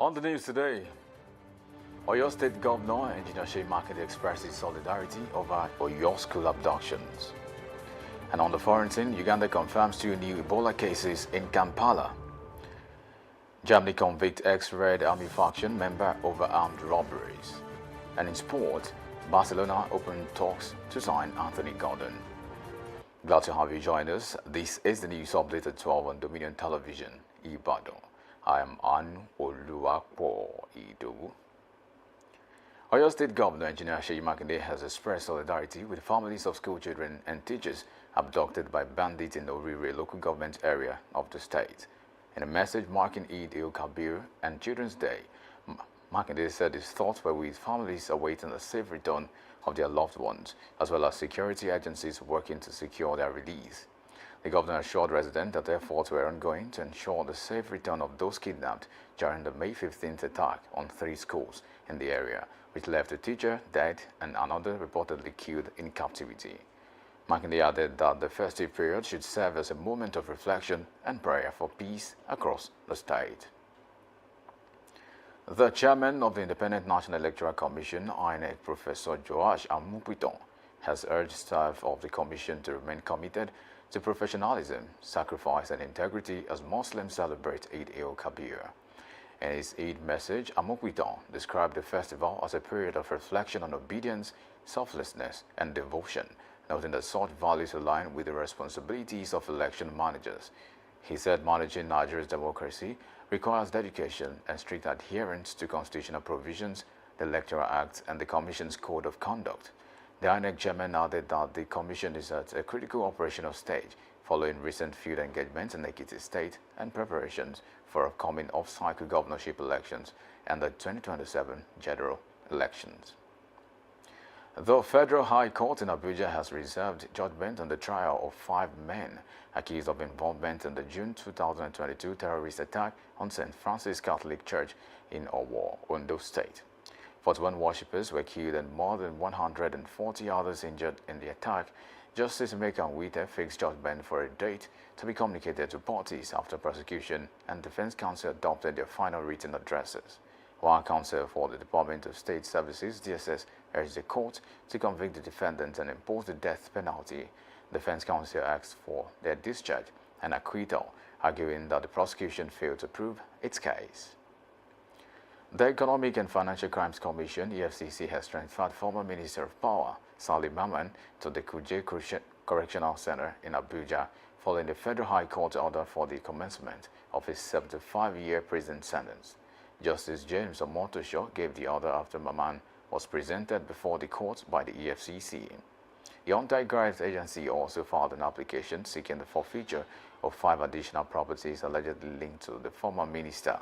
On the news today, Oyo State Governor Engineer Seyi Makinde expresses solidarity over Oyo school abductions. And on the foreign scene, Uganda confirms 2 new Ebola cases in Kampala. Germany convict ex-Red Army faction member over armed robberies. And in sport, Barcelona open talks to sign Anthony Gordon. Glad to have you join us. This is the news update at 12 on Dominion Television, Ibadan. I am Anu Oluwapo Idowu. Oyo State Governor Engineer Seyi Makinde has expressed solidarity with families of school children and teachers abducted by bandits in the Orire local government area of the state. In a message marking Eid el-Kabir and Children's Day, Makinde said his thoughts were with families awaiting the safe return of their loved ones, as well as security agencies working to secure their release. The governor assured residents that efforts were ongoing to ensure the safe return of those kidnapped during the May 15th attack on 3 schools in the area, which left a teacher dead and another reportedly killed in captivity. Makinde added that the festive period should serve as a moment of reflection and prayer for peace across the state. The chairman of the Independent National Electoral Commission, INEC, Professor Joash Amopitan, has urged staff of the commission to remain committed to professionalism, sacrifice, and integrity as Muslims celebrate Eid el-Kabir. In his Eid message, Amopitan described the festival as a period of reflection on obedience, selflessness, and devotion, noting that such values align with the responsibilities of election managers. He said managing Nigeria's democracy requires dedication and strict adherence to constitutional provisions, the Electoral Act, and the Commission's Code of Conduct. The INEC chairman added that the Commission is at a critical operational stage following recent field engagements in Ekiti State and preparations for upcoming off-cycle governorship elections and the 2027 general elections. The Federal High Court in Abuja has reserved judgment on the trial of 5 men accused of involvement in the June 2022 terrorist attack on St. Francis Catholic Church in Owo, Ondo State. 41 worshippers were killed and more than 140 others injured in the attack. Justice Emeka Nwite fixed judgment for a date to be communicated to parties after prosecution and defense counsel adopted their final written addresses. While counsel for the Department of State Services, DSS, urged the court to convict the defendants and impose the death penalty, defense counsel asked for their discharge and acquittal, arguing that the prosecution failed to prove its case. The Economic and Financial Crimes Commission, EFCC, has transferred former Minister of Power, Salim Maman, to the Kuje Correctional Center in Abuja, following the Federal High Court order for the commencement of his 75-year prison sentence. Justice James Omotosho gave the order after Maman was presented before the court by the EFCC. The Anti-Graft Agency also filed an application seeking the forfeiture of 5 additional properties allegedly linked to the former minister.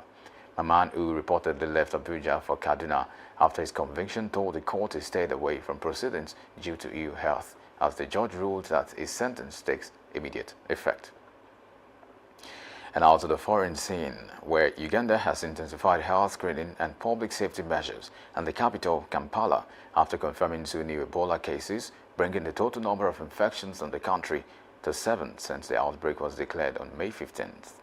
Maman, who reportedly left Abuja for Kaduna after his conviction, told the court he stayed away from proceedings due to ill health, as the judge ruled that his sentence takes immediate effect. And out of the foreign scene, where Uganda has intensified health screening and public safety measures in the capital, Kampala, after confirming 2 new Ebola cases, bringing the total number of infections in the country to 7 since the outbreak was declared on May 15th.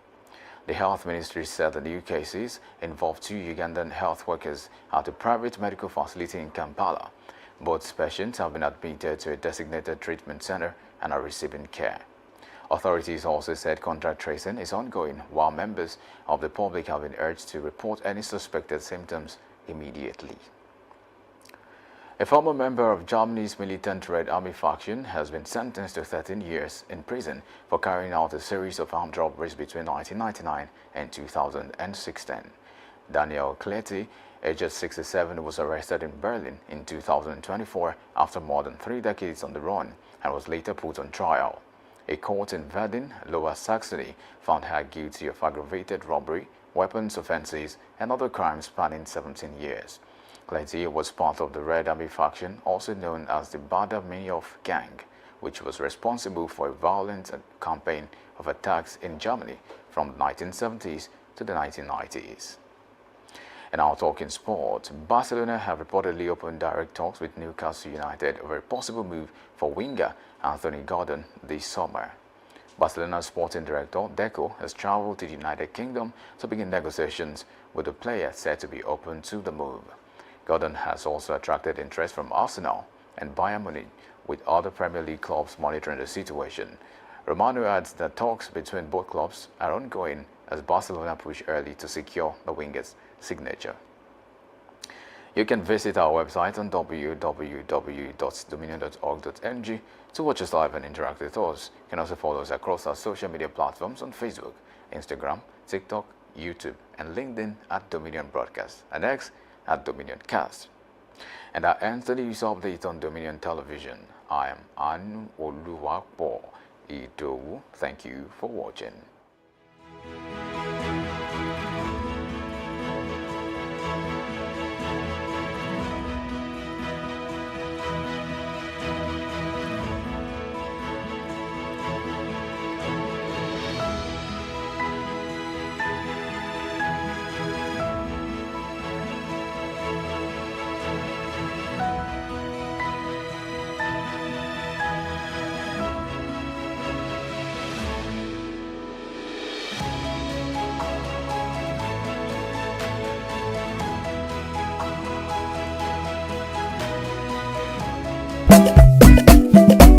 The health ministry said the new cases involved 2 Ugandan health workers at a private medical facility in Kampala. Both patients have been admitted to a designated treatment center and are receiving care. Authorities also said contact tracing is ongoing, while members of the public have been urged to report any suspected symptoms immediately. A former member of Germany's militant Red Army faction has been sentenced to 13 years in prison for carrying out a series of armed robberies between 1999 and 2016. Daniel Kleti, aged 67, was arrested in Berlin in 2024 after more than 3 decades on the run and was later put on trial. A court in Verden, Lower Saxony, found her guilty of aggravated robbery, weapons offenses, and other crimes spanning 17 years. Kleti was part of the Red Army faction, also known as the Bader Meinhof Gang, which was responsible for a violent campaign of attacks in Germany from the 1970s to the 1990s. And now talking sport, Barcelona have reportedly opened direct talks with Newcastle United over a possible move for winger Anthony Gordon this summer. Barcelona sporting director Deco has traveled to the United Kingdom to begin negotiations with the player said to be open to the move. Gordon has also attracted interest from Arsenal and Bayern Munich, with other Premier League clubs monitoring the situation. Romano adds that talks between both clubs are ongoing as Barcelona push early to secure the winger's signature. You can visit our website on www.dominion.org.ng to watch us live and interact with us. You can also follow us across our social media platforms on Facebook, Instagram, TikTok, YouTube, and LinkedIn at Dominion Broadcast, and X at Dominion Cast. And that ends the news update on Dominion Television. I am Anu Oluwapo Idowu. Thank you for watching.